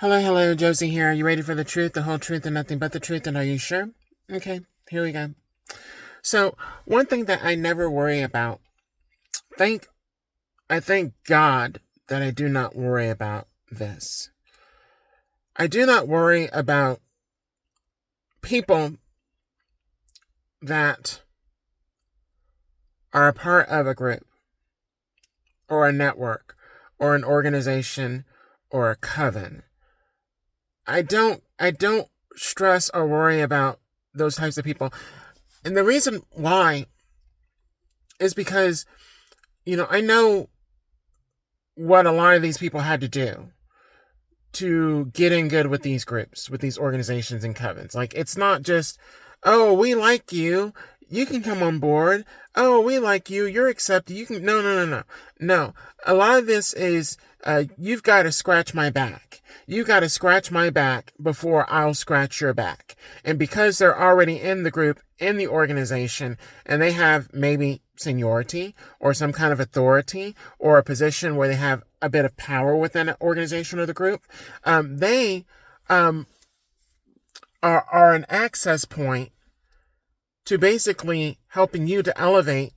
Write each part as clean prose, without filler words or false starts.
Hello, Josie here. Are you ready for the truth, the whole truth, and nothing but the truth? And are you sure? Okay, here we go. So, one thing that I never worry about, I thank God that I do not worry about this. I do not worry about people that are a part of a group, or a network, or an organization, or a coven. I don't stress or worry about those types of people. And the reason why is because, I know what a lot of these people had to do to get in good with these groups, with these organizations and covens. Like, it's not just, oh, we like you, you can come on board. Oh, we like you, you're accepted, you can. No. A lot of this is, you've got to scratch my back. You got to scratch my back before I'll scratch your back. And because they're already in the group, in the organization, and they have maybe seniority or some kind of authority or a position where they have a bit of power within an organization or the group, they are an access point to basically helping you to elevate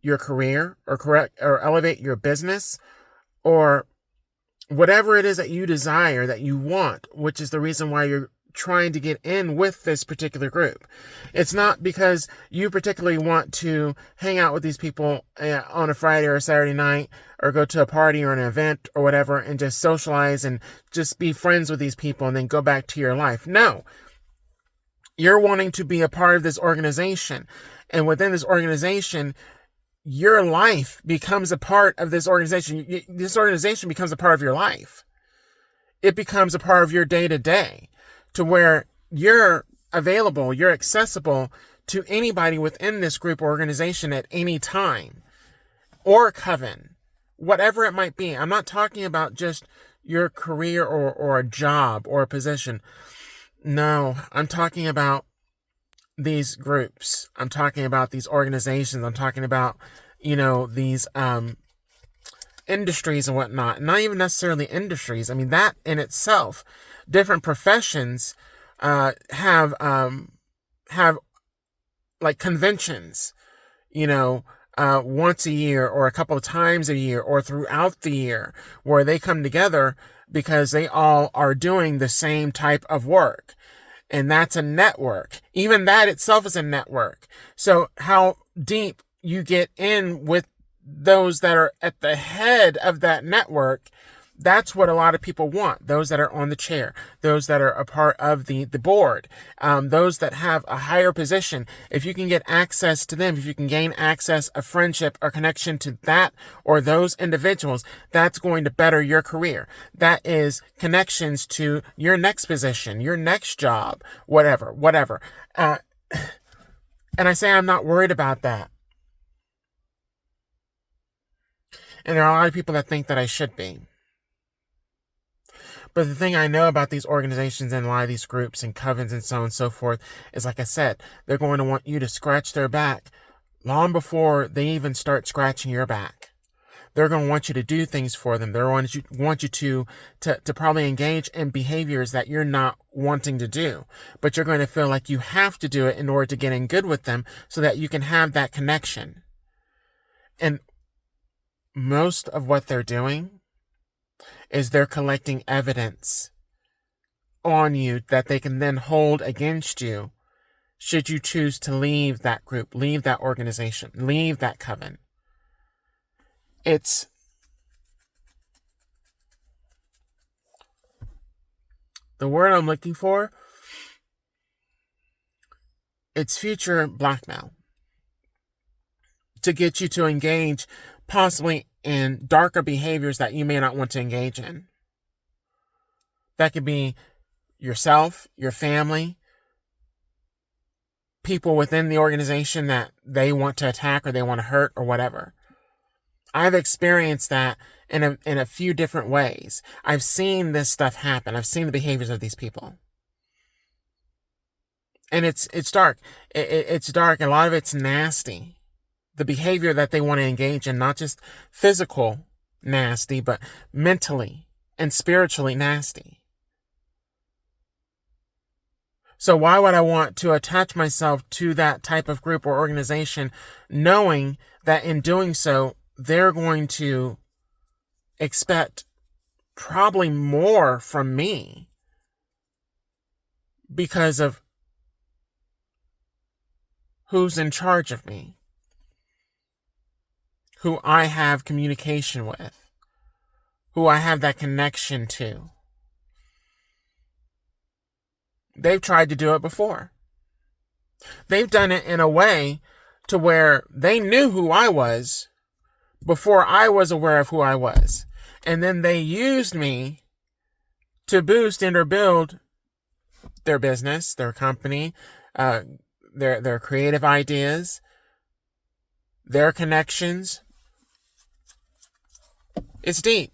your career or elevate your business or whatever it is that you desire, that you want, which is the reason why you're trying to get in with this particular group. It's not because you particularly want to hang out with these people on a Friday or a Saturday night or go to a party or an event or whatever and just socialize and just be friends with these people and then go back to your life. No. You're wanting to be a part of this organization. And within this organization, your life becomes a part of this organization. This organization becomes a part of your life. It becomes a part of your day-to-day to where you're available, you're accessible to anybody within this group or organization at any time, or coven, whatever it might be. I'm not talking about just your career or a job or a position. No, I'm talking about these groups. I'm talking about these organizations. I'm talking about, these industries and whatnot. Not even necessarily industries. I mean, that in itself, different professions have like conventions, once a year or a couple of times a year or throughout the year where they come together because they all are doing the same type of work. And that's a network. Even that itself is a network. So how deep you get in with those that are at the head of that network, that's what a lot of people want. Those that are on the chair, those that are a part of the board, those that have a higher position. If you can get access to them, if you can gain access, a friendship or connection to that or those individuals, that's going to better your career. That is connections to your next position, your next job, whatever. And I say I'm not worried about that. And there are a lot of people that think that I should be. But the thing I know about these organizations and a lot of these groups and covens and so on and so forth is, like I said, they're going to want you to scratch their back long before they even start scratching your back. They're going to want you to do things for them. They're going to want you to probably engage in behaviors that you're not wanting to do. But you're going to feel like you have to do it in order to get in good with them so that you can have that connection. And most of what they're doing is they're collecting evidence on you that they can then hold against you should you choose to leave that group, leave that organization, leave that coven. It's the word I'm looking for. It's future blackmail to get you to engage possibly in darker behaviors that you may not want to engage in. That could be yourself, your family, people within the organization that they want to attack or they want to hurt or whatever. I've experienced that in a few different ways. I've seen this stuff happen. I've seen the behaviors of these people. And it's dark. It's dark. A lot of it's nasty. The behavior that they want to engage in, not just physical nasty, but mentally and spiritually nasty. So why would I want to attach myself to that type of group or organization, knowing that in doing so, they're going to expect probably more from me because of who's in charge of me, who I have communication with, who I have that connection to. They've tried to do it before. They've done it in a way to where they knew who I was before I was aware of who I was. And then they used me to boost and or build their business, their company, their creative ideas, their connections. It's deep.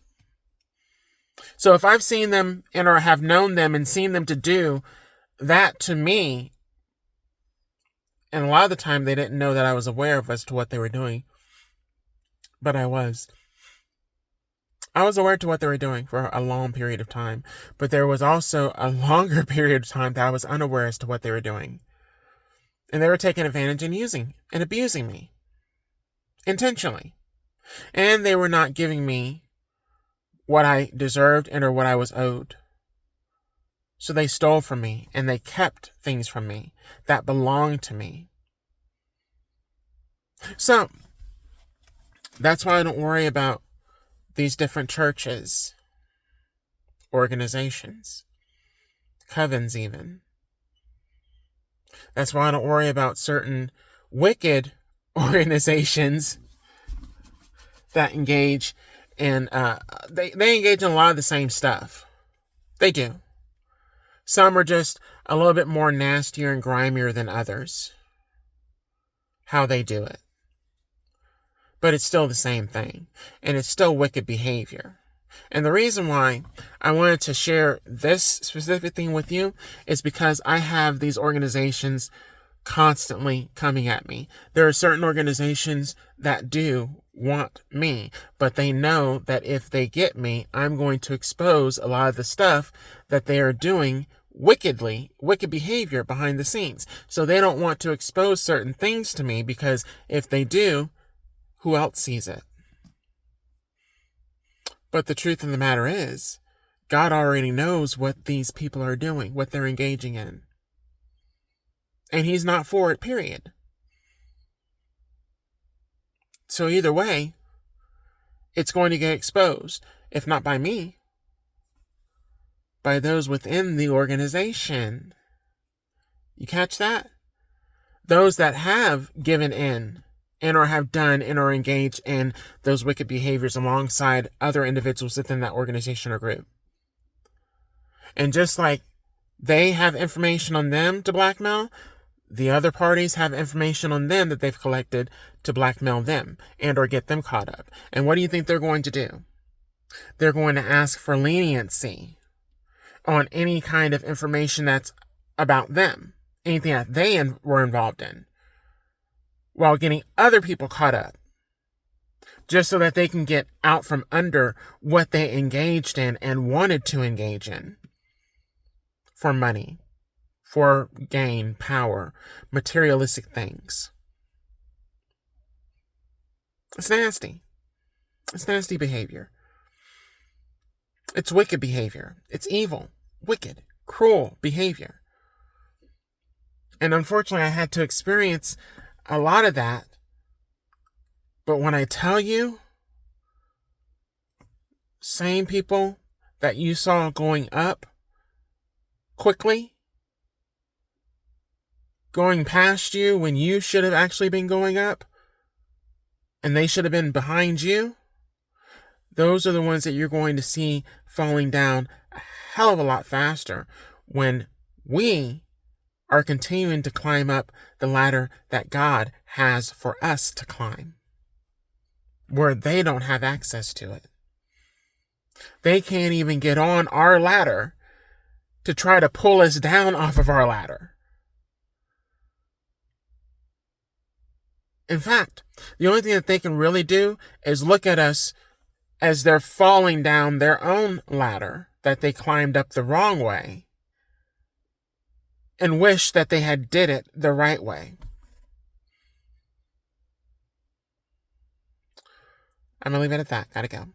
So if I've seen them and or have known them and seen them to do that to me, and a lot of the time they didn't know that I was aware of as to what they were doing, but I was aware to what they were doing for a long period of time, but there was also a longer period of time that I was unaware as to what they were doing. And they were taking advantage and using and abusing me intentionally. And they were not giving me what I deserved and or what I was owed. So they stole from me and they kept things from me that belonged to me. So that's why I don't worry about these different churches, organizations, covens even. That's why I don't worry about certain wicked organizations that engage in, they engage in a lot of the same stuff. They do. Some are just a little bit more nastier and grimier than others. How they do it. But it's still the same thing. And it's still wicked behavior. And the reason why I wanted to share this specific thing with you is because I have these organizations constantly coming at me. There are certain organizations that do want me, but they know that if they get me, I'm going to expose a lot of the stuff that they are doing wicked behavior behind the scenes. So they don't want to expose certain things to me because if they do, who else sees it? But the truth of the matter is, God already knows what these people are doing, what they're engaging in. And He's not for it, period. So either way, it's going to get exposed, if not by me, by those within the organization. You catch that? Those that have given in and or have done and or engaged in those wicked behaviors alongside other individuals within that organization or group. And just like they have information on them to blackmail, the other parties have information on them that they've collected to blackmail them and or get them caught up. And what do you think they're going to do? They're going to ask for leniency on any kind of information that's about them, anything that they were involved in, while getting other people caught up, just so that they can get out from under what they engaged in and wanted to engage in for money, for gain, power, materialistic things. It's nasty. It's nasty behavior. It's wicked behavior. It's evil, wicked, cruel behavior. And unfortunately, I had to experience a lot of that. But when I tell you, same people that you saw going up quickly, going past you when you should have actually been going up, and they should have been behind you, those are the ones that you're going to see falling down a hell of a lot faster when we are continuing to climb up the ladder that God has for us to climb, where they don't have access to it. They can't even get on our ladder to try to pull us down off of our ladder. In fact, the only thing that they can really do is look at us as they're falling down their own ladder that they climbed up the wrong way and wish that they had did it the right way. I'm going to leave it at that. Gotta go.